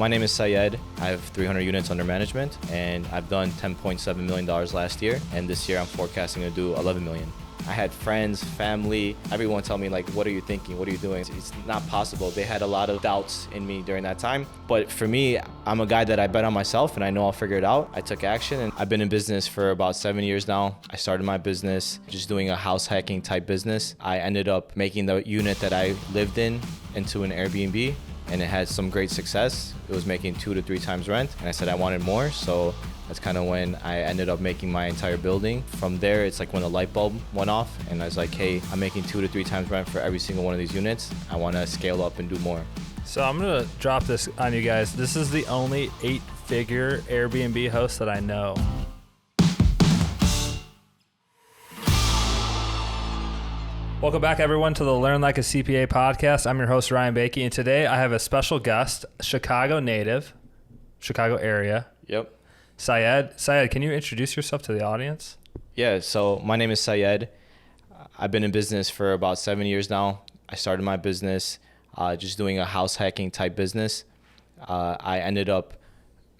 my name is Syed. I have 300 units under management, and I've done $10.7 million last year, and this year I'm forecasting to do 11 million. I had friends, family, everyone tell me like, what are you thinking? What are you doing? It's not possible. They had a lot of doubts in me during that time. But for me, I'm a guy that I bet on myself and I know I'll figure it out. I took action and I've been in business for about 7 years now. I started my business just doing a house hacking type business. I ended up making the unit that I lived in into an Airbnb, and it had some great success. It was making 2 to 3 times rent, and I said I wanted more, so that's kind of when I ended up making my entire building. From there, it's like when the light bulb went off, and I was like, hey, I'm making 2 to 3 times rent for every single one of these units. I want to scale up and do more. So I'm gonna drop this on you guys. This is the only 8-figure Airbnb host that I know. Welcome back, everyone, to the Learn Like a CPA podcast. I'm your host, Ryan Bakey, and today I have a special guest, Chicago native, Chicago area. Yep. Syed. Syed, can you introduce yourself to the audience? Yeah, so my name is Syed. I've been in business for about 7 years now. I started my business just doing a house hacking type business. I ended up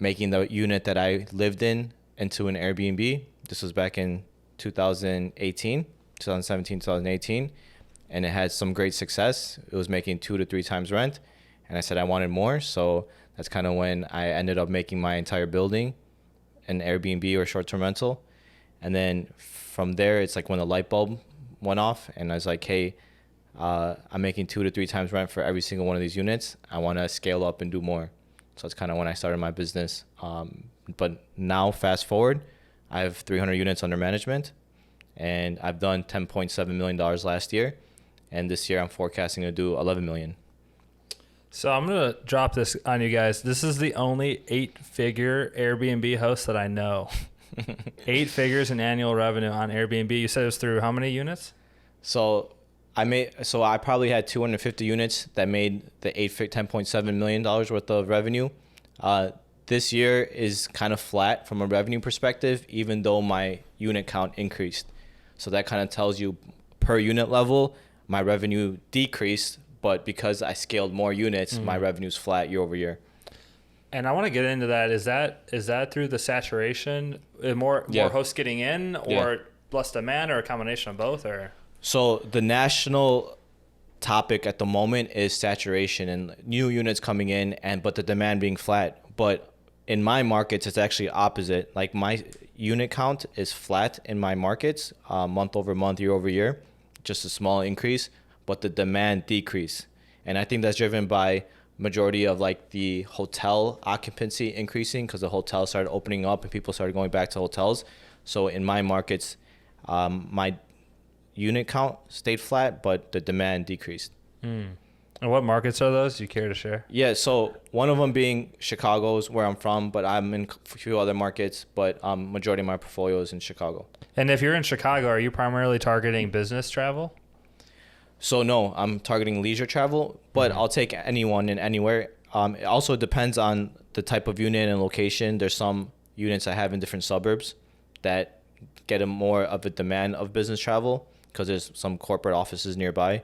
making the unit that I lived in into an Airbnb. This was back in 2017, 2018, and it had some great success. It was making 2 to 3 times rent, and I said I wanted more, so that's kind of when I ended up making my entire building an Airbnb or short-term rental. And then from there, it's like when the light bulb went off, and I was like, hey, I'm making 2 to 3 times rent for every single one of these units. I want to scale up and do more. So that's kind of when I started my business. But now, fast forward, I have 300 units under management, and I've done $10.7 million last year, and this year I'm forecasting to do 11 million. So I'm going to drop this on you guys. This is the only 8-figure Airbnb host that I know. 8 figures in annual revenue on Airbnb. You said it was through how many units? So I probably had 250 units that made the $10.7 million worth of revenue. This year is kind of flat from a revenue perspective, even though my unit count increased. So that kind of tells you per unit level, my revenue decreased, but because I scaled more units, my revenue's flat year over year. And I want to get into that. Is that through the saturation, more hosts getting in, or less demand, or a combination of both? Or so the national topic at the moment is saturation and new units coming in, but the demand being flat. But in my markets, it's actually opposite. Like my unit count is flat in my markets, month over month, year over year, just a small increase, but the demand decrease. And I think that's driven by majority of like the hotel occupancy increasing because the hotels started opening up and people started going back to hotels. So in my markets, my unit count stayed flat, but the demand decreased. And what markets are those? Do you care to share? Yeah, so one of them being Chicago's where I'm from, but I'm in a few other markets, but majority of my portfolio is in Chicago. And if you're in Chicago, are you primarily targeting business travel? So no, I'm targeting leisure travel, but I'll take anyone and anywhere. It also depends on the type of unit and location. There's some units I have in different suburbs that get a more of a demand of business travel because there's some corporate offices nearby.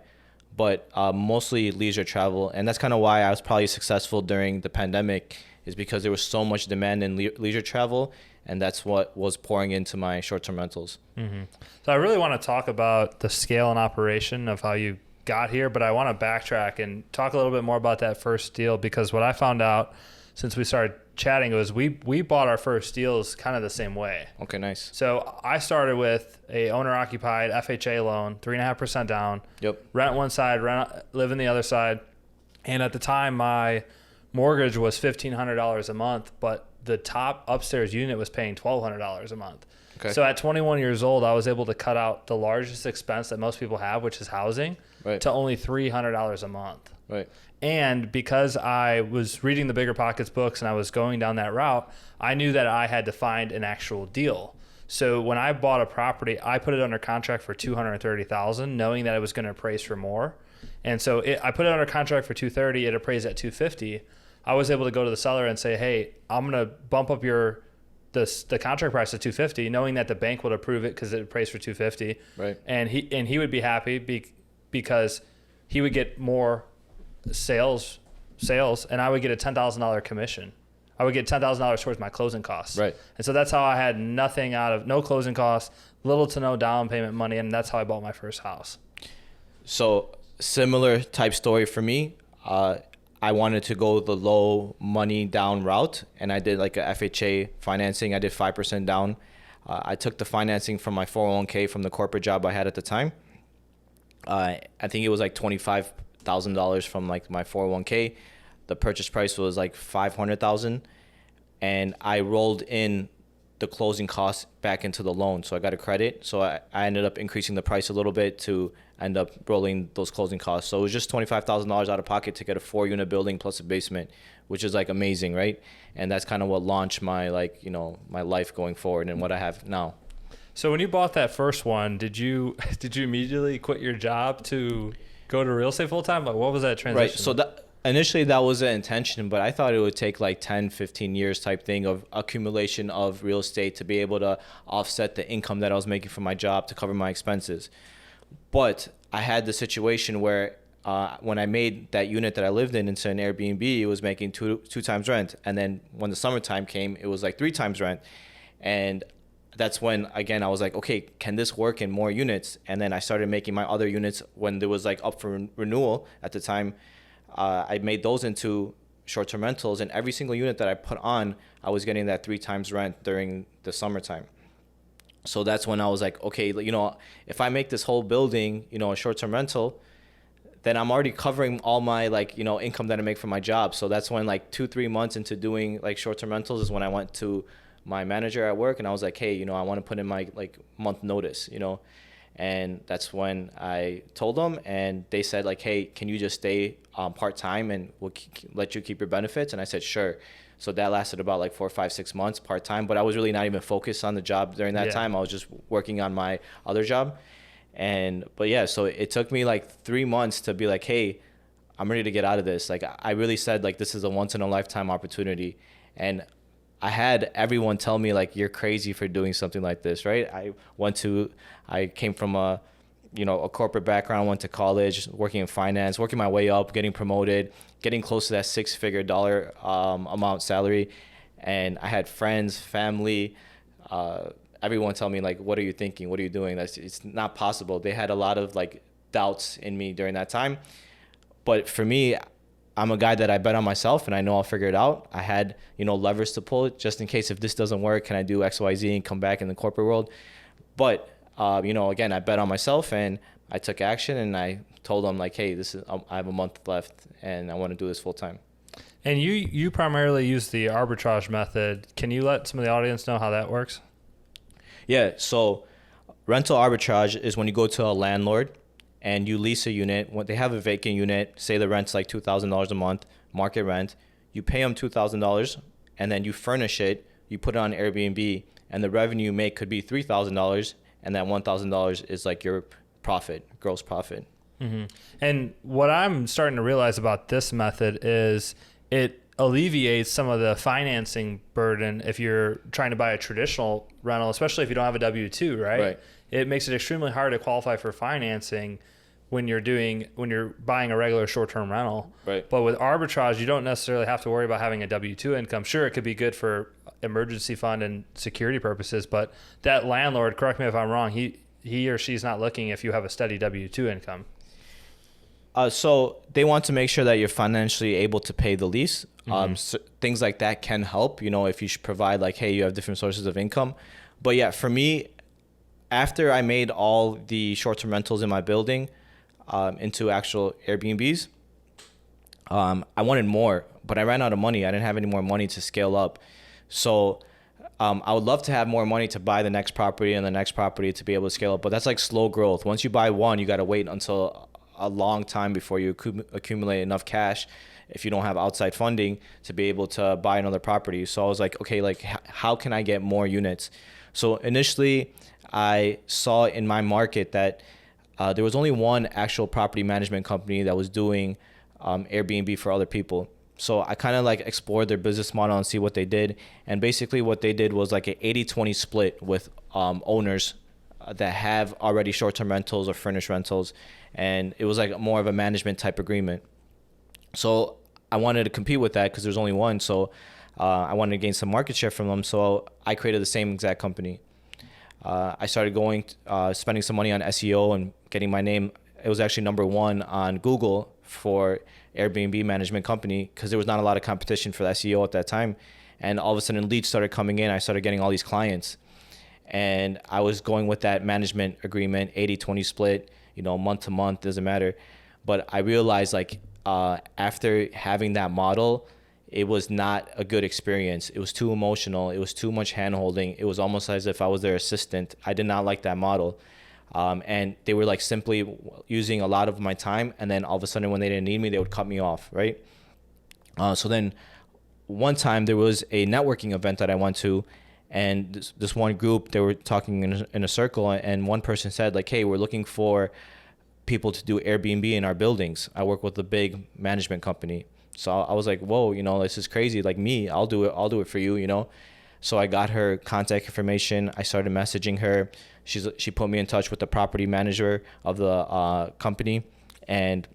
But mostly leisure travel. And that's kind of why I was probably successful during the pandemic, is because there was so much demand in leisure travel, and that's what was pouring into my short-term rentals. So I really want to talk about the scale and operation of how you got here, but I want to backtrack and talk a little bit more about that first deal, because what I found out since we started chatting was we bought our first deals kind of the same way. Okay, nice. So I started with a owner-occupied FHA loan, 3.5% down. Yep. Rent one side, live in the other side. And at the time, my mortgage was $1,500 a month, but the top upstairs unit was paying $1,200 a month. Okay. So at 21 years old, I was able to cut out the largest expense that most people have, which is housing, to only $300 a month. Right. And because I was reading the Bigger Pockets books and I was going down that route, I knew that I had to find an actual deal. So when I bought a property, I put it under contract for $230,000, knowing that it was going to appraise for more. And so I put it under contract for $230,000. It appraised at $250,000. I was able to go to the seller and say, "Hey, I'm going to bump up the contract price to $250,000, knowing that the bank would approve it because it appraised for $250,000." Right. And he would be happy because he would get more sales sales, and I would get a $10,000 commission. I would get $10,000 towards my closing costs. Right. And so that's how I had nothing out of, no closing costs, little to no down payment money, and that's how I bought my first house. So similar type story for me. I wanted to go the low money down route, and I did like a FHA financing. I did 5% down. I took the financing from my 401k from the corporate job I had at the time. I think it was like $25,000 from like my 401k. The purchase price was like $500,000, and I rolled in the closing costs back into the loan. So I got a credit. So I ended up increasing the price a little bit to end up rolling those closing costs. So it was just $25,000 out of pocket to get a 4-unit building plus a basement, which is like amazing, right? And that's kind of what launched my my life going forward and what I have now. So when you bought that first one, did you immediately quit your job to go to real estate full time? Like, what was that transition? Right. So initially that was the intention, but I thought it would take like 10, 15 years type thing of accumulation of real estate to be able to offset the income that I was making from my job to cover my expenses. But I had the situation where when I made that unit that I lived in into an Airbnb, it was making two times rent. And then when the summertime came, it was like 3 times rent. And that's when, again, I was like, okay, can this work in more units? And then I started making my other units when there was like up for renewal at the time. I made those into short-term rentals, and every single unit that I put on, I was getting that 3 times rent during the summertime. So that's when I was like, okay, if I make this whole building, a short-term rental, then I'm already covering all my income that I make from my job. So that's when like 2-3 months into doing like short-term rentals is when I went to my manager at work and I was like, hey, I want to put in my month notice, and that's when I told them, and they said like, hey, can you just stay part-time and we'll let you keep your benefits? And I said, sure. So that lasted about like 4, 5, 6 months part-time, but I was really not even focused on the job during that time. I was just working on my other job. So it took me like 3 months to be like, hey, I'm ready to get out of this. Like I really said, like, this is a once in a lifetime opportunity. And I had everyone tell me like, you're crazy for doing something like this, right? I came from a corporate background, went to college, working in finance, working my way up, getting promoted, getting close to that $6-figure amount salary. And I had friends, family, everyone tell me like, what are you thinking? What are you doing? It's not possible. They had a lot of like doubts in me during that time. But for me, I'm a guy that I bet on myself and I know I'll figure it out. I had, levers to pull just in case if this doesn't work, can I do X, Y, Z and come back in the corporate world? But, again, I bet on myself and I took action and I told them like, hey, I have a month left and I want to do this full time. And you primarily use the arbitrage method. Can you let some of the audience know how that works? Yeah. So rental arbitrage is when you go to a landlord and you lease a unit. When they have a vacant unit, say the rent's like $2,000 a month, market rent, you pay them $2,000 and then you furnish it, you put it on Airbnb, and the revenue you make could be $3,000, and that $1,000 is like your profit, gross profit. Mm-hmm. And what I'm starting to realize about this method is it alleviates some of the financing burden if you're trying to buy a traditional rental, especially if you don't have a W-2, right? Right. It makes it extremely hard to qualify for financing when you're buying a regular short-term rental. Right. But with arbitrage, you don't necessarily have to worry about having a W-2 income. Sure, it could be good for emergency fund and security purposes, but that landlord, correct me if I'm wrong, he or she's not looking if you have a steady W-2 income. So they want to make sure that you're financially able to pay the lease. Mm-hmm. So things like that can help, if you should provide like, hey, you have different sources of income. But yeah, for me, after I made all the short-term rentals in my building into actual Airbnbs, I wanted more, but I ran out of money. I didn't have any more money to scale up. So I would love to have more money to buy the next property and the next property to be able to scale up. But that's like slow growth. Once you buy one, you got to wait until a long time before you accumulate enough cash if you don't have outside funding to be able to buy another property. So I was like, okay, like how can I get more units? So initially I saw in my market that there was only one actual property management company that was doing Airbnb for other people. So I kind of like explored their business model and see what they did. And basically what they did was like an 80-20 split with owners that have already short-term rentals or furnished rentals. And it was like more of a management type agreement. So I wanted to compete with that because there's only one. So I wanted to gain some market share from them. So I created the same exact company. I started spending some money on SEO and getting my name. It was actually number one on Google for Airbnb management company because there was not a lot of competition for the SEO at that time. And all of a sudden leads started coming in. I started getting all these clients. And I was going with that management agreement, 80-20 split, month to month, doesn't matter. But I realized after having that model, it was not a good experience. It was too emotional. It was too much hand-holding. It was almost as if I was their assistant. I did not like that model. And they were simply using a lot of my time. And then all of a sudden when they didn't need me, they would cut me off, right? So then one time there was a networking event that I went to, and this one group, they were talking in a circle, and one person said hey, we're looking for people to do Airbnb in our buildings. I work with a big management company. So I was like, whoa, this is crazy. Me, I'll do it for you, So I got her contact information. I started messaging her. She put me in touch with the property manager of the company. And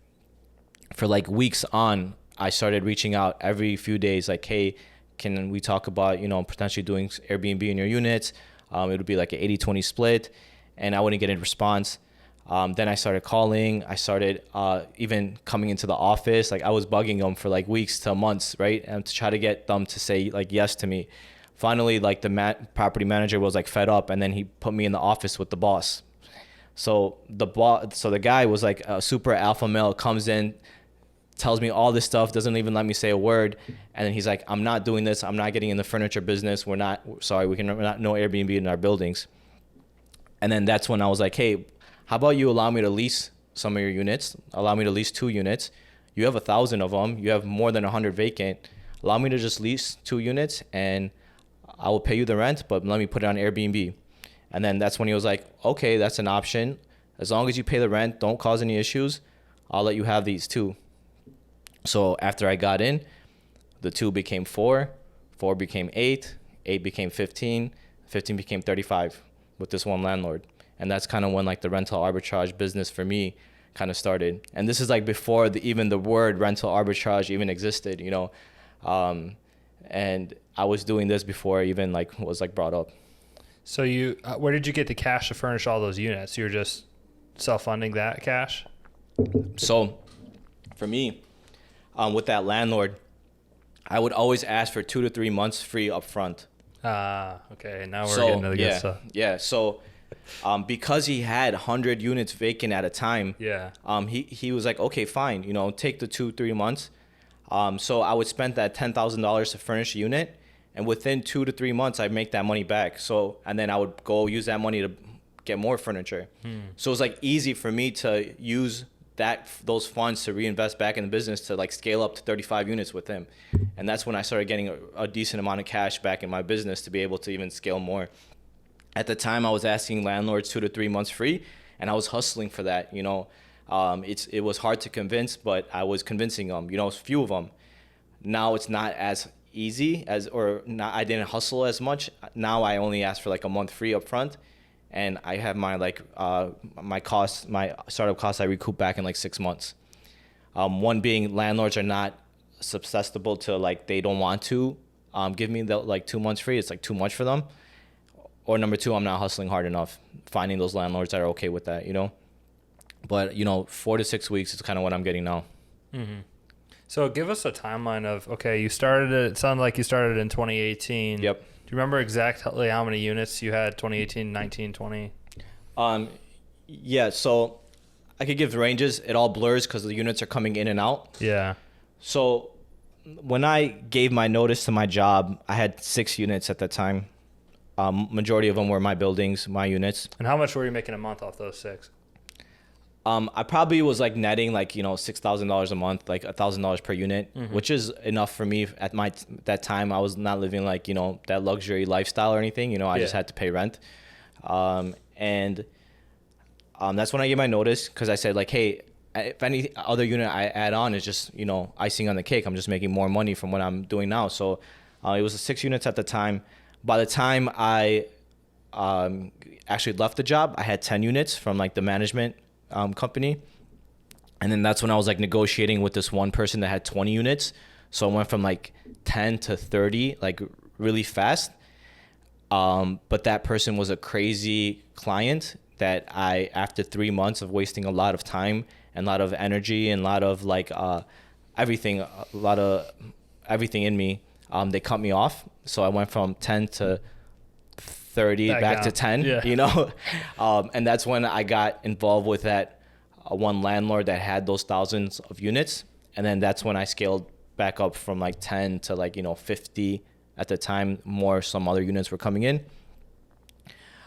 for weeks on, I started reaching out every few days, hey, can we talk about, potentially doing Airbnb in your units? It would be an 80-20 split. And I wouldn't get a response. Then I started calling. I started even coming into the office. I was bugging them for weeks to months, right? And to try to get them to say yes to me. Finally, the property manager was fed up, and then he put me in the office with the boss. So the guy was a super alpha male, comes in, tells me all this stuff, doesn't even let me say a word, and then he's like, I'm not doing this. I'm not getting in the furniture business. We're not no Airbnb in our buildings. And then that's when I was like, hey, how about you allow me to lease some of your units? Allow me to lease 2 units. You have 1,000 of them. You have more than 100 vacant. Allow me to just lease 2 units, and I will pay you the rent, but let me put it on Airbnb. And then that's when he was like, okay, that's an option. As long as you pay the rent, don't cause any issues, I'll let you have these 2. So after I got in, the 2 became 4, 4 became 8, 8 became 15, 15 became 35 with this one landlord. And that's kind of when the rental arbitrage business for me kind of started. And this is before even the word rental arbitrage even existed, and I was doing this before it even was brought up. So where did you get the cash to furnish all those units? You were just self-funding that cash? So for me, with that landlord, I would always ask for 2 to 3 months free upfront. Okay. Now we're getting to the good stuff. Yeah. So because he had 100 units vacant at a time, he was like, okay, fine, take the 2-3 months. So I would spend that $10,000 to furnish a unit, and within 2 to 3 months, I'd make that money back. So, and then I would go use that money to get more furniture. So it was easy for me to use those funds to reinvest back in the business to scale up to 35 units with him. And that's when I started getting a decent amount of cash back in my business to be able to even scale more. At the time, I was asking landlords 2 to 3 months free, and I was hustling for that. It was hard to convince, but I was convincing them. A few of them. Now it's not as easy I didn't hustle as much. Now I only ask for a month free up front, and I have my my startup costs I recoup back in 6 months. One being landlords are not susceptible to they don't want to give me the 2 months free. It's too much for them. Or number 2, I'm not hustling hard enough, finding those landlords that are okay with that, But, 4 to 6 weeks is kind of what I'm getting now. Mm-hmm. So give us a timeline of, okay, it sounded like you started in 2018. Yep. Do you remember exactly how many units you had 2018, 19, 20? Yeah, so I could give ranges. It all blurs because the units are coming in and out. Yeah. So when I gave my notice to my job, I had 6 units at that time. Majority of them were my buildings, my units. And how much were you making a month off those 6? I probably was netting $6,000 a month, $1,000 per unit, which is enough for me at that time. I was not living that luxury lifestyle or anything. I just had to pay rent, and that's when I gave my notice because I said hey, if any other unit I add on is just icing on the cake. I'm just making more money from what I'm doing now. So it was 6 units at the time. By the time I actually left the job, I had 10 units from the management company, And then that's when I was like negotiating with this one person that had 20 units. So I went from like 10 to 30, like really fast. But that person was a crazy client that after 3 months of wasting a lot of time and a lot of energy and a lot of like everything in me, they cut me off. So I went from 10 to 30 back to 10, you know? And that's when I got involved with that one landlord that had those thousands of units. And then that's when I scaled back up from like 10 to like, 50 at the time. Some other units were coming in.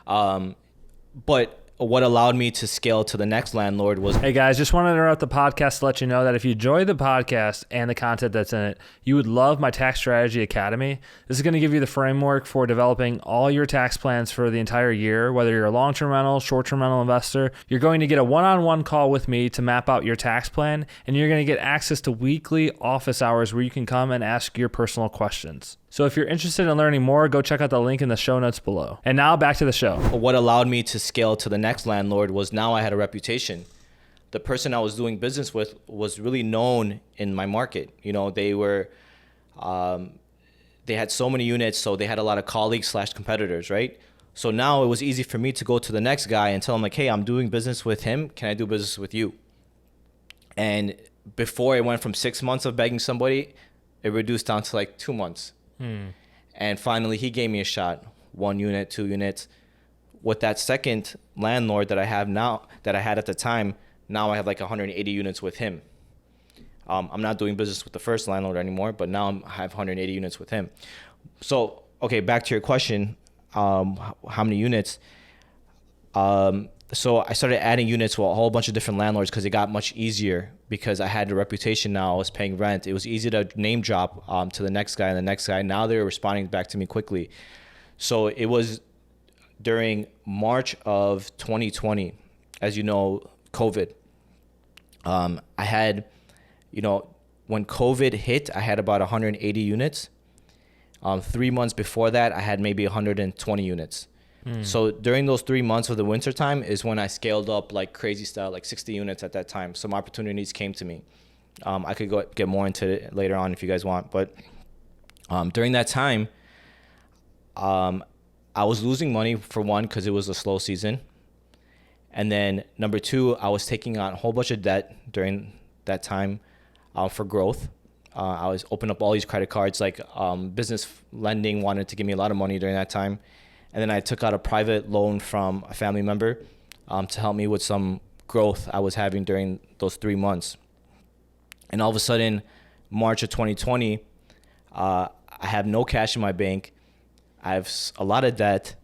But what allowed me to scale to the next landlord was... Hey guys, just want to interrupt the podcast to let you know that if you enjoy the podcast and the content that's in it, you would love my Tax Strategy Academy. This is going to give you the framework for developing all your tax plans for the entire year, whether you're a long-term rental, short-term rental investor. You're going to get a one-on-one call with me to map out your tax plan, and you're going to get access to weekly office hours where you can come and ask your personal questions. So if you're interested in learning more, go check out the link in the show notes below. And now back to the show. What allowed me to scale to the next landlord was now I had a reputation. The person I was doing business with was really known in my market. They were, they had so many units, so they had a lot of colleagues / competitors, right? So now it was easy for me to go to the next guy and tell him like, hey, I'm doing business with him. Can I do business with you? And before it went from 6 months of begging somebody, it reduced down to like 2 months. And finally, he gave me a shot. 1 unit, 2 units. With that second landlord that I have now, that I had at the time, now I have like 180 units with him. I'm not doing business with the first landlord anymore, but now I have 180 units with him. So, okay, back to your question, how many units? So I started adding units to a whole bunch of different landlords because it got much easier because I had a reputation now. I was paying rent. It was easy to name drop to the next guy and the next guy. Now they're responding back to me quickly. So it was during March of 2020, as you know, COVID. I had, when COVID hit, I had about 180 units. 3 months before that, I had maybe 120 units. So during those 3 months of the winter time is when I scaled up like crazy style, like 60 units at that time. Some opportunities came to me. I could get more into it later on if you guys want. But during that time, I was losing money for one, because it was a slow season. And then number two, I was taking on a whole bunch of debt during that time for growth. I was opening up all these credit cards, like business lending wanted to give me a lot of money during that time. And then I took out a private loan from a family member to help me with some growth I was having during those 3 months. And all of a sudden, March of 2020, I have no cash in my bank. I have a lot of debt,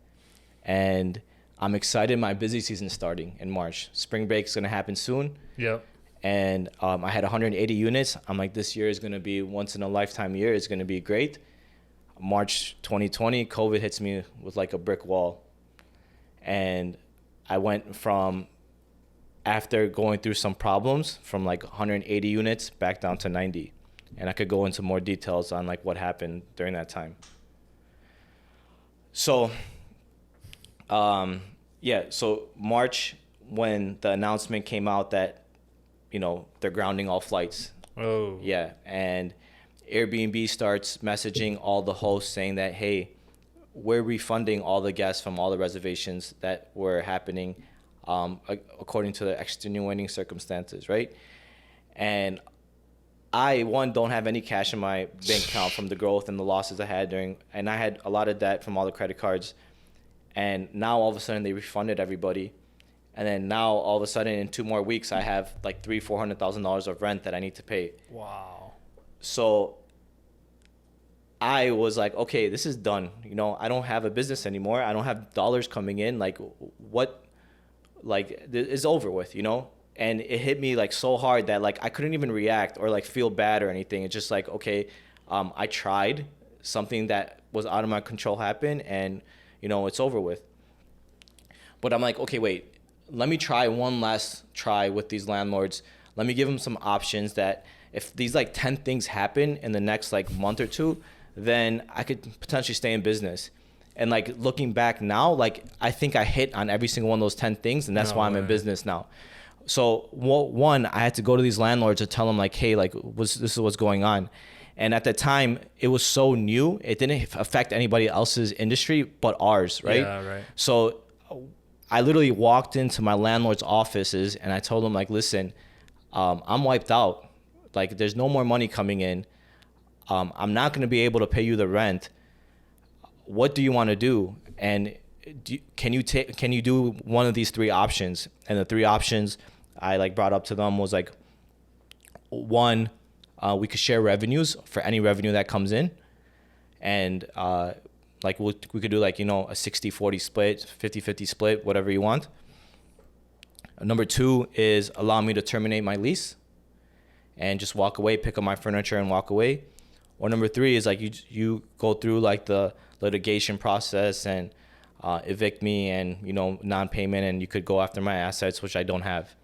and I'm excited my busy season is starting in March. Spring break is going to happen soon. Yep. And I had 180 units. I'm like, this year is going to be once in a lifetime year. It's going to be great. March 2020, COVID hits me with like a brick wall. And I went from, after going through some problems, from like 180 units back down to 90. And I could go into more details on like what happened during that time. So, so March, when the announcement came out that, they're grounding all flights. Oh. Yeah, and Airbnb starts messaging all the hosts saying that, hey, we're refunding all the guests from all the reservations that were happening according to the extenuating circumstances, right? And I, don't have any cash in my bank account from the growth and the losses I had and I had a lot of debt from all the credit cards. And now all of a sudden they refunded everybody. And then now all of a sudden in 2 more weeks, I have like $300,000-$400,000 of rent that I need to pay. Wow. So I was like, okay, this is done. I don't have a business anymore. I don't have dollars coming in. Like what, like it's over with, And it hit me like so hard that like I couldn't even react or like feel bad or anything. It's just like, okay, I tried. Something that was out of my control happened, and it's over with. But I'm like, okay, wait, let me try one last try with these landlords. Let me give them some options that if these like 10 things happen in the next like month or two, then I could potentially stay in business. And like looking back now, like I think I hit on every single one of those 10 things, and that's why I'm in business now. So one, I had to go to these landlords to tell them like, hey, like this is what's going on. And at the time, it was so new, it didn't affect anybody else's industry but ours, right? Yeah, right. So I literally walked into my landlord's offices and I told them like, listen, I'm wiped out. Like there's no more money coming in. I'm not going to be able to pay you the rent. What do you want to do? And can you do one of these three options? And the three options I like brought up to them was like, one, we could share revenues for any revenue that comes in. And like we could do like, you know, a 60-40 split, 50-50 split, whatever you want. Number two is allow me to terminate my lease and just walk away, pick up my furniture and walk away. Or number three is like you go through like the litigation process and evict me and, you know, non-payment, and you could go after my assets, which I don't have.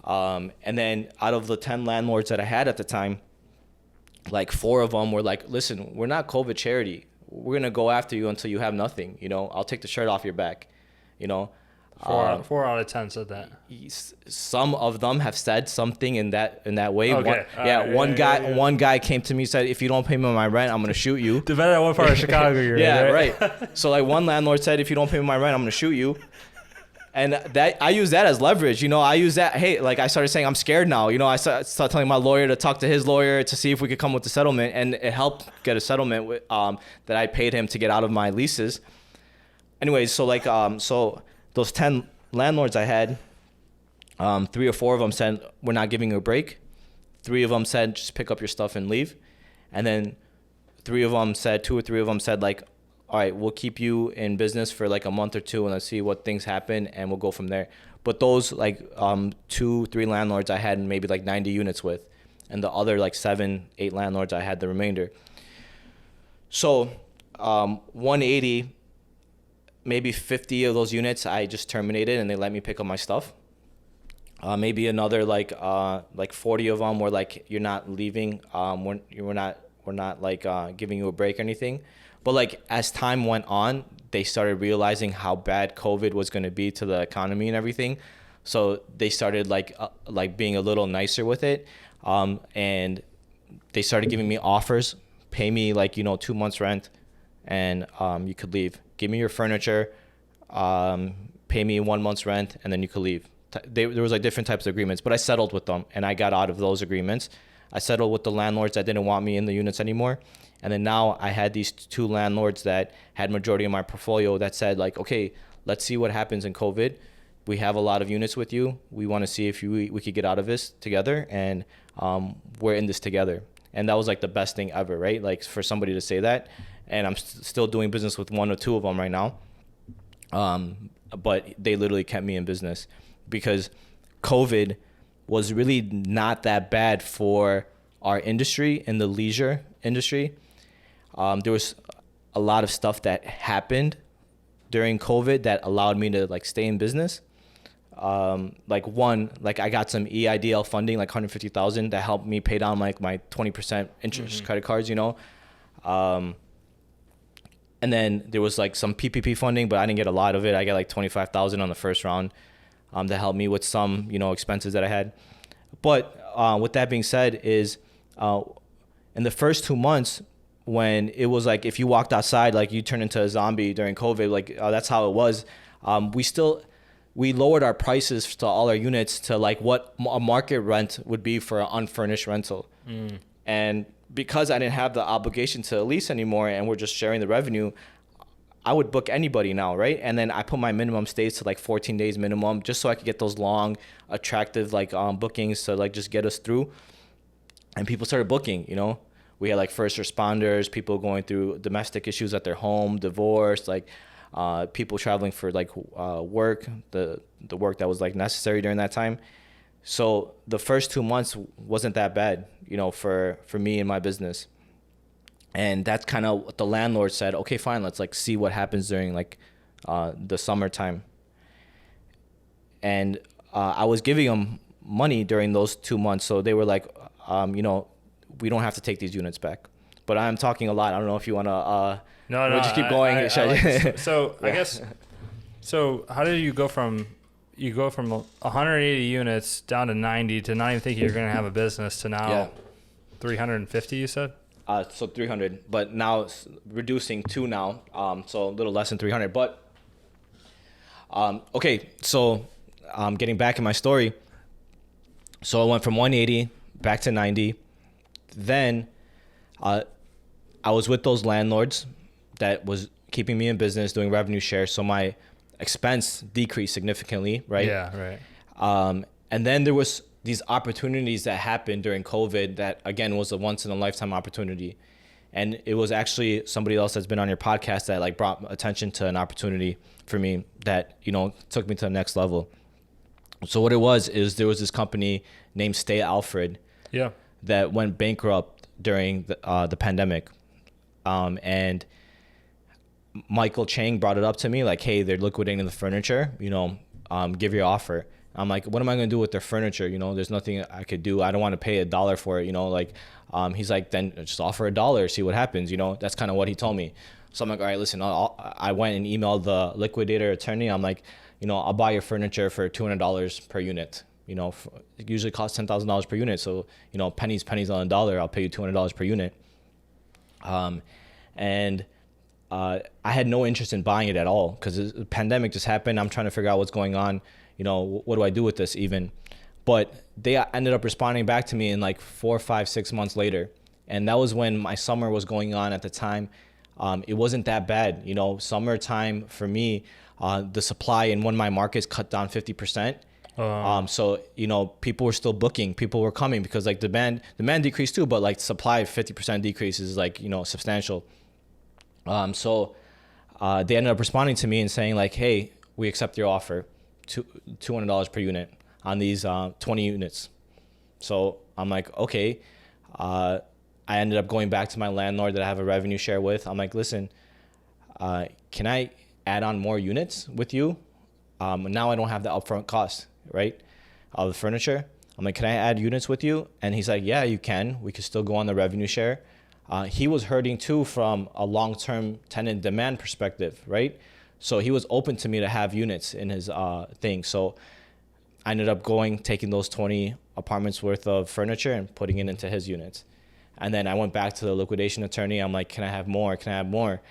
And then out of the 10 landlords that I had at the time, like 4 of them were like, listen, we're not COVID charity. We're going to go after you until you have nothing. You know, I'll take the shirt off your back, you know. 4 out of 10 said that. Some of them have said something in that way. Okay. One guy came to me and said, if you don't pay me my rent, I'm going to shoot you. Depending on what part of Chicago you're in. Right. So like one landlord said, if you don't pay me my rent, I'm going to shoot you. And that I use that as leverage, you know. I use that. Hey, like I started saying, I'm scared now. You know, I started telling my lawyer to talk to his lawyer to see if we could come with a settlement, and it helped get a settlement with, that I paid him to get out of my leases. Anyways, so like so those 10 landlords I had, 3 or 4 of them said we're not giving you a break. 3 of them said just pick up your stuff and leave, and then 2 or 3 of them said like, all right, we'll keep you in business for like a month or 2 and let's see what things happen and we'll go from there. But those like 2-3 landlords I had maybe like 90 units with, and the other like 7-8 landlords I had the remainder. So 180, maybe 50 of those units I just terminated and they let me pick up my stuff. Maybe another like 40 of them were like, you're not leaving. We're not like giving you a break or anything. But like as time went on, they started realizing how bad COVID was going to be to the economy and everything. So they started like being a little nicer with it. And they started giving me offers, pay me like, you know, 2 months rent and you could leave. Give me your furniture, pay me 1 month's rent, and then you could leave. There was like different types of agreements, but I settled with them and I got out of those agreements. I settled with the landlords that didn't want me in the units anymore. And then now I had these 2 landlords that had majority of my portfolio that said like, okay, let's see what happens in COVID. We have a lot of units with you. We want to see if we could get out of this together, and we're in this together. And that was like the best thing ever, right? Like for somebody to say that. And I'm still doing business with 1 or 2 of them right now. But they literally kept me in business because COVID was really not that bad for our industry in the leisure industry. There was a lot of stuff that happened during COVID that allowed me to like stay in business. Like I got some EIDL funding, like 150,000 that helped me pay down like my 20% interest credit cards, you know. And then there was like some PPP funding, but I didn't get a lot of it. I got like 25,000 on the first round that helped me with some, you know, expenses that I had. But with that being said is in the first 2 months, when it was like if you walked outside, like you turned into a zombie during COVID, like that's how it was. We lowered our prices to all our units to like what a market rent would be for an unfurnished rental. And because I didn't have the obligation to lease anymore and we're just sharing the revenue, I would book anybody now, right? And then I put my minimum stays to like 14 days minimum just so I could get those long, attractive like bookings to like just get us through. And people started booking, you know. We had like first responders, people going through domestic issues at their home, divorce, like people traveling for like work, the work that was like necessary during that time. So the first 2 months wasn't that bad, you know, for me and my business. And that's kind of what the landlord said, okay, fine, let's like see what happens during like the summertime. And I was giving them money during those 2 months. So they were like, you know, we don't have to take these units back. But I'm talking a lot. I don't know if you want to no, just keep going. I guess, so how did you go from you go from 180 units down to 90 to not even thinking you're going to have a business to now 350, you said? So 300, but now it's reducing to now, so a little less than 300. But okay, so getting back in my story, so I went from 180 back to 90. Then I was with those landlords that was keeping me in business, doing revenue share, so my expense decreased significantly, right? Yeah, right. And then there was these opportunities that happened during COVID that, again, was a once in a lifetime opportunity. And it was actually somebody else that's been on your podcast that like brought attention to an opportunity for me that, you know, took me to the next level. So what it was is there was this company named Stay Alfred that went bankrupt during the pandemic. And Michael Chang brought it up to me like, hey, they're liquidating the furniture, you know, give your offer. I'm like, what am I going to do with their furniture? You know, there's nothing I could do. I don't want to pay $1 for it, you know, like, he's like, then just offer $1, see what happens. You know, that's kind of what he told me. So I'm like, all right, listen, I went and emailed the liquidator attorney. I'm like, you know, I'll buy your furniture for $200 per unit. You know, it usually costs $10,000 per unit. So, you know, pennies on $1, I'll pay you $200 per unit. And I had no interest in buying it at all because the pandemic just happened. I'm trying to figure out what's going on. You know, what do I do with this even? But they ended up responding back to me in like 4, 5, 6 months later. And that was when my summer was going on at the time. It wasn't that bad. You know, summertime for me, the supply in one of my markets cut down 50%. So, you know, people were still booking, people were coming because like demand decreased too, but like supply 50% decrease is like, you know, substantial. So they ended up responding to me and saying like, hey, we accept your offer, $200 per unit on these 20 units. So I'm like, okay. I ended up going back to my landlord that I have a revenue share with. I'm like, listen, can I add on more units with you? Now I don't have the upfront cost, right, of the furniture. I'm like, can I add units with you? And he's like, yeah, you can. We could still go on the revenue share. He was hurting too from a long-term tenant demand perspective, right? So he was open to me to have units in his thing. So I ended up taking those 20 apartments worth of furniture and putting it into his units. And then I went back to the liquidation attorney. I'm like, can I have more? Can I have more?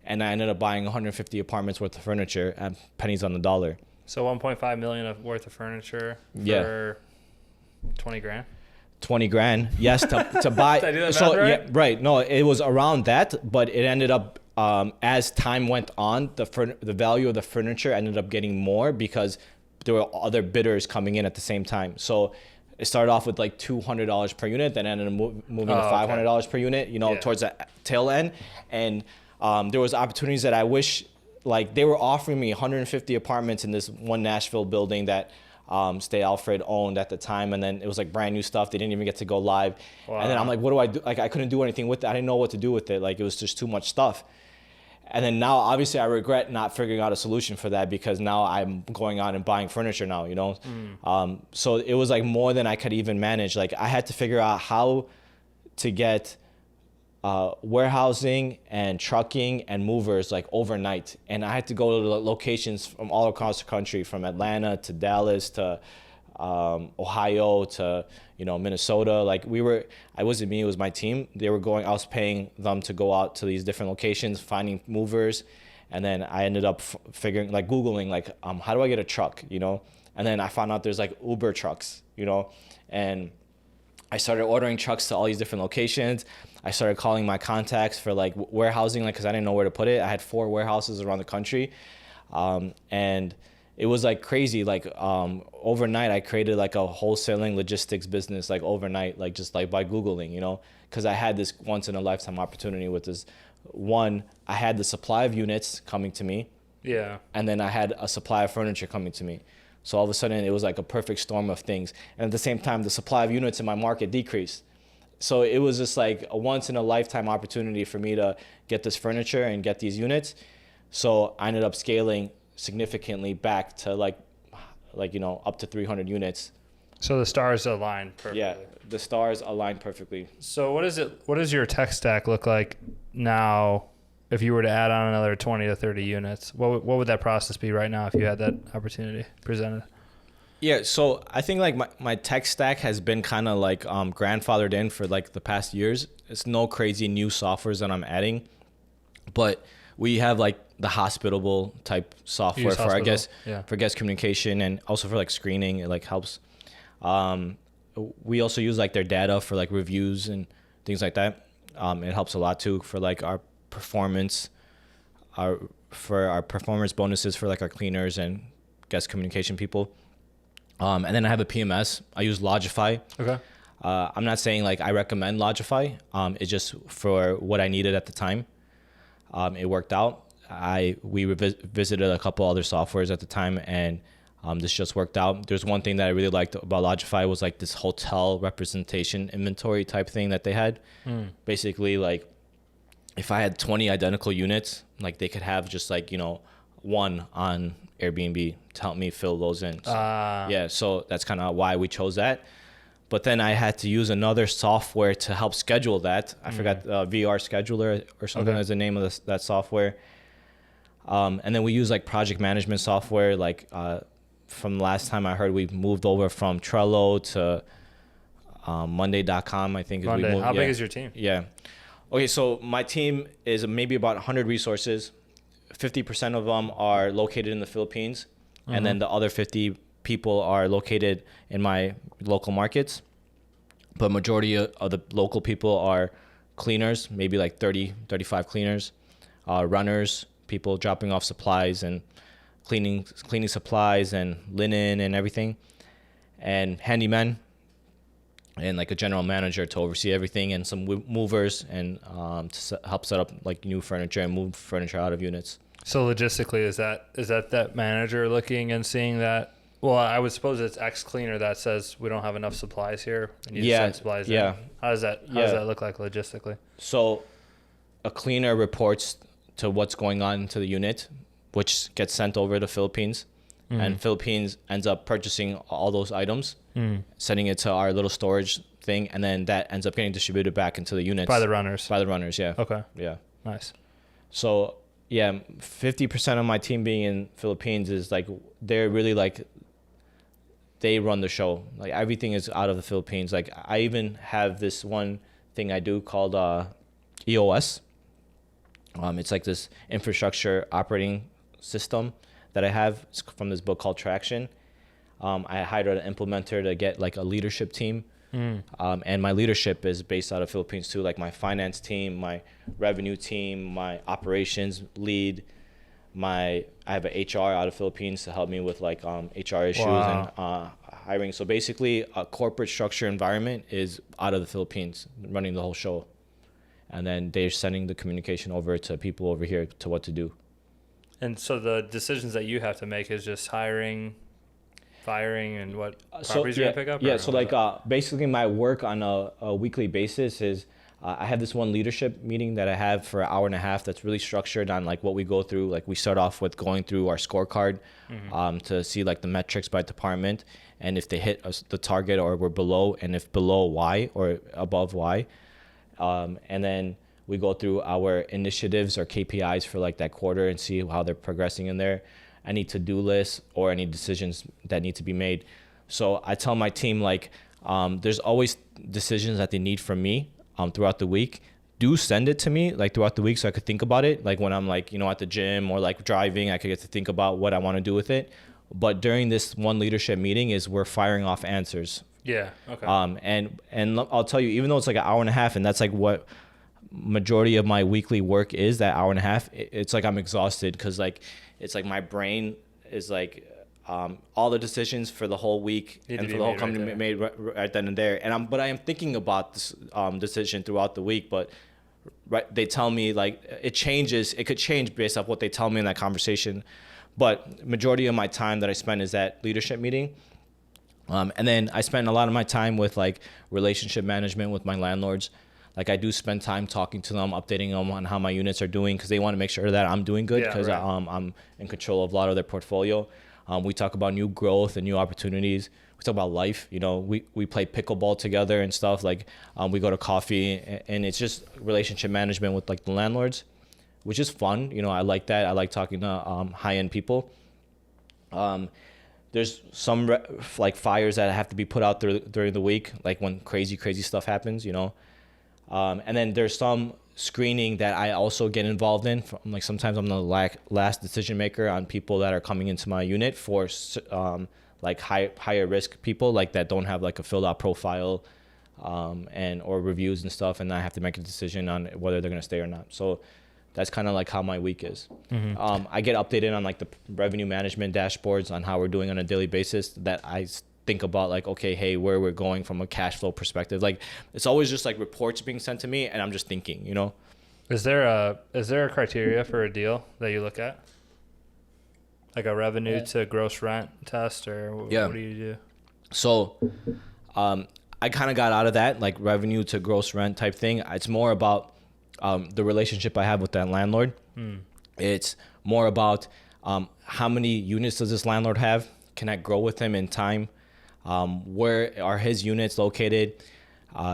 And I ended up buying 150 apartments worth of furniture at pennies on the dollar. So 1.5 million worth of furniture for 20 grand? 20 grand, yes, to buy. Did I do that math right? Yeah, right. No, it was around that, but it ended up as time went on, the value of the furniture ended up getting more because there were other bidders coming in at the same time. So it started off with like $200 per unit, then ended up moving to $500 per unit, you know, towards the tail end. And there was opportunities that I wish, like they were offering me 150 apartments in this one Nashville building that Stay Alfred owned at the time, and then it was like brand new stuff. They didn't even get to go live. Wow. And then I'm like, what do I do? Like I couldn't do anything with it. I didn't know what to do with it. Like it was just too much stuff. And then now obviously I regret not figuring out a solution for that because now I'm going on and buying furniture now, you know? So it was like more than I could even manage. Like I had to figure out how to get warehousing and trucking and movers like overnight. And I had to go to locations from all across the country, from Atlanta to Dallas to Ohio to, you know, Minnesota. Like I wasn't me, it was my team. They were going, I was paying them to go out to these different locations, finding movers. And then I ended up figuring, like Googling, like, how do I get a truck, you know? And then I found out there's like Uber trucks, you know? And I started ordering trucks to all these different locations. I started calling my contacts for like warehousing, like, cause I didn't know where to put it. I had 4 warehouses around the country. And it was like crazy. Like, overnight I created like a wholesaling logistics business, like overnight, like just like by Googling, you know, cause I had this once in a lifetime opportunity with this one. I had the supply of units coming to me. Yeah. And then I had a supply of furniture coming to me. So all of a sudden it was like a perfect storm of things. And at the same time, the supply of units in my market decreased. So it was just like a once in a lifetime opportunity for me to get this furniture and get these units. So I ended up scaling significantly back to like, you know, up to 300 units. So the stars aligned perfectly. Yeah, the stars aligned perfectly. So what does your tech stack look like now if you were to add on another 20 to 30 units? What would that process be right now if you had that opportunity presented? Yeah, so I think like my tech stack has been kind of like grandfathered in for like the past years. It's no crazy new softwares that I'm adding, but we have like the hospitable type software for I guess for guest communication and also for like screening. It like helps. Um, we also use like their data for like reviews and things like that. It helps a lot too for like our performance, our performance bonuses for like our cleaners and guest communication people. And then I have a PMS. I use Logify. Okay. I'm not saying like I recommend Logify. It's just for what I needed at the time. It worked out. We visited a couple other softwares at the time, and this just worked out. There's one thing that I really liked about Logify was like this hotel representation inventory type thing that they had. Basically, like if I had 20 identical units, like they could have just like, one on Airbnb to help me fill those in. So, yeah, so that's kind of why we chose that. But then I had to use another software to help schedule that. I forgot VR Scheduler or something is the name of that software. And then we use like project management software. Like from the last time I heard, we moved over from Trello to Monday.com, I think. Monday. How big is your team? Yeah. Okay, so my team is maybe about 100 resources. 50% of them are located in the Philippines. And then the other 50 people are located in my local markets, but majority of the local people are cleaners, maybe like 35 cleaners, runners, people dropping off supplies and cleaning supplies and linen and everything, and handymen, and like a general manager to oversee everything, and some movers and to help set up like new furniture and move furniture out of units. So logistically, is that manager looking and seeing that? Well, I would suppose it's ex cleaner that says we don't have enough supplies here. And you send supplies in. How does that look like logistically? So a cleaner reports to what's going on to the unit, which gets sent over to Philippines, and Philippines ends up purchasing all those items, sending it to our little storage thing, and then that ends up getting distributed back into the units. By the runners? By the runners, yeah. Okay. Yeah. Nice. So, yeah, 50% of my team being in Philippines is like, they're really like, they run the show. Like everything is out of the Philippines. Like I even have this one thing I do called EOS. It's like this infrastructure operating system that I have. It's from this book called Traction. I hired an implementer to get like a leadership team. And my leadership is based out of Philippines too. Like my finance team, my revenue team, my operations lead, I have an HR out of Philippines to help me with like HR issues and hiring. So basically a corporate structure environment is out of the Philippines running the whole show. And then they're sending the communication over to people over here to what to do. And so the decisions that you have to make is just hiring, firing, and what properties you're going to pick up? Yeah, so like basically my work on a weekly basis is I have this one leadership meeting that I have for an hour and a half that's really structured on like what we go through. Like we start off with going through our scorecard to see like the metrics by department, and if they hit the target or we're below, and if below, why, or above, why. And then we go through our initiatives or KPIs for like that quarter and see how they're progressing in there. Any to-do lists or any decisions that need to be made. So I tell my team like there's always decisions that they need from me throughout the week. Do send it to me like throughout the week so I could think about it. Like when I'm like, at the gym or like driving, I could get to think about what I want to do with it. But during this one leadership meeting we're firing off answers. Yeah. Okay. And I'll tell you, even though it's like an hour and a half, and that's like what majority of my weekly work is, that hour and a half, it's like I'm exhausted because like it's like my brain is like all the decisions for the whole week and for the whole company made right then and there. But I am thinking about this decision throughout the week, but they tell me like it changes. It could change based off what they tell me in that conversation. But majority of my time that I spend is that leadership meeting. And then I spend a lot of my time with like relationship management with my landlords. Like I do spend time talking to them, updating them on how my units are doing because they want to make sure that I'm doing good because I'm in control of a lot of their portfolio. We talk about new growth and new opportunities. We talk about life. We play pickleball together and stuff. Like we go to coffee, and it's just relationship management with like the landlords, which is fun. I like that. I like talking to high-end people. there's some like fires that have to be put out during the week, like when crazy stuff happens, you know. And then there's some screening that I also get involved in. Like sometimes I'm the last decision maker on people that are coming into my unit for like higher risk people, like that don't have like a filled out profile and or reviews and stuff, and I have to make a decision on whether they're gonna stay or not. So that's kind of like how my week is. I get updated on like the revenue management dashboards on how we're doing on a daily basis, that I think about like, okay, hey, where we're going from a cash flow perspective. Like it's always just like reports being sent to me and I'm just thinking, you know. Is there a criteria for a deal that you look at? Like a revenue to gross rent test, or what do you do? So I kind of got out of that like revenue to gross rent type thing. It's more about the relationship I have with that landlord. It's more about how many units does this landlord have? Can I grow with him in time? Where are his units located?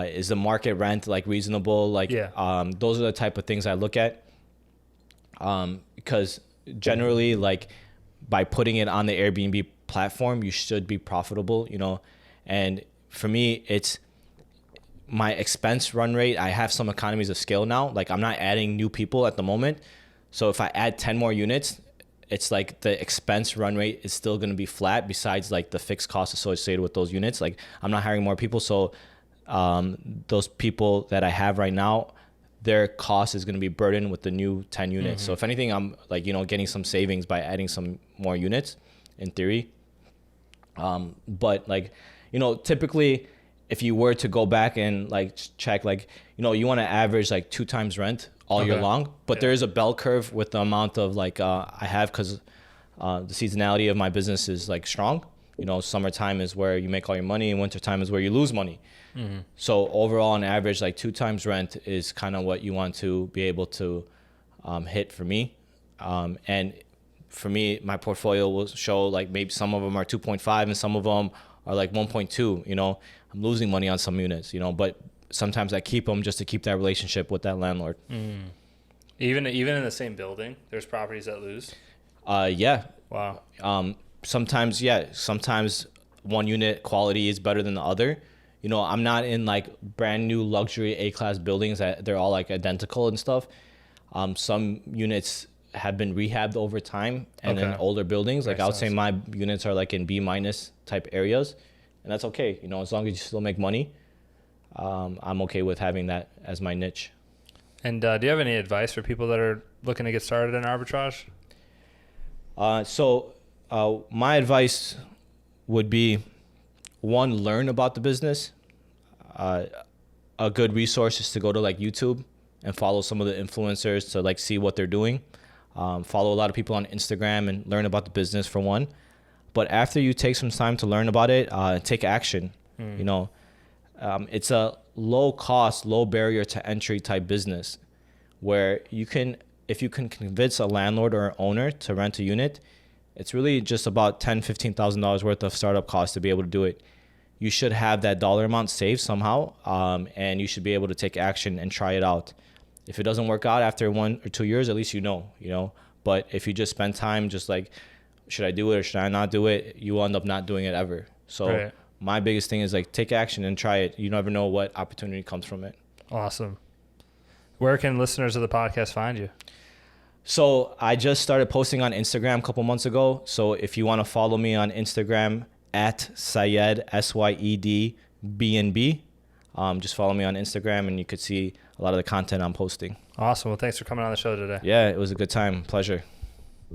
Is the market rent like reasonable? Like those are the type of things I look at. Because generally, like by putting it on the Airbnb platform, you should be profitable, you know. And for me, it's my expense run rate. I have some economies of scale now. Like I'm not adding new people at the moment. So if I add 10 more units, it's like the expense run rate is still going to be flat, besides like the fixed costs associated with those units. Like I'm not hiring more people. So those people that I have right now, their cost is going to be burdened with the new 10 units. So if anything, I'm like, you know, getting some savings by adding some more units in theory. But like, you know, typically if you were to go back and like check, like, you know, you want to average like 2 times rent all year long, but there is a bell curve with the amount of like I have, because the seasonality of my business is like strong. You know, summertime is where you make all your money and wintertime is where you lose money. So overall, on average, like 2 times rent is kind of what you want to be able to hit for me. And for me, my portfolio will show like maybe some of them are 2.5 and some of them are like 1.2. You know, I'm losing money on some units, you know, but sometimes I keep them just to keep that relationship with that landlord. Even in the same building, there's properties that lose? Yeah. Wow. Sometimes one unit quality is better than the other. You know, I'm not in like brand new luxury A-class buildings that they're all like identical and stuff. Some units have been rehabbed over time, and in older buildings, like I would say my units are like in B- type areas, and that's okay. You know, as long as you still make money, I'm okay with having that as my niche. And do you have any advice for people that are looking to get started in arbitrage? So my advice would be, one, learn about the business. A good resource is to go to like YouTube and follow some of the influencers to like see what they're doing. Follow a lot of people on Instagram and learn about the business for one. But after you take some time to learn about it, take action. You know, it's a low cost, low barrier to entry type business where you can, if you can convince a landlord or owner to rent a unit, it's really just about $10,000, $15,000 worth of startup costs to be able to do it. You should have that dollar amount saved somehow, and you should be able to take action and try it out. If it doesn't work out after 1 or 2 years, at least you know. But if you just spend time just like, should I do it or should I not do it, you will end up not doing it ever. So my biggest thing is like, take action and try it. You never know what opportunity comes from it. Awesome. Where can listeners of the podcast find you? So I just started posting on Instagram a couple months ago. So if you want to follow me on Instagram at Syed, SYED BNB, just follow me on Instagram and you could see a lot of the content I'm posting. Awesome. Well, thanks for coming on the show today. Yeah, it was a good time. Pleasure.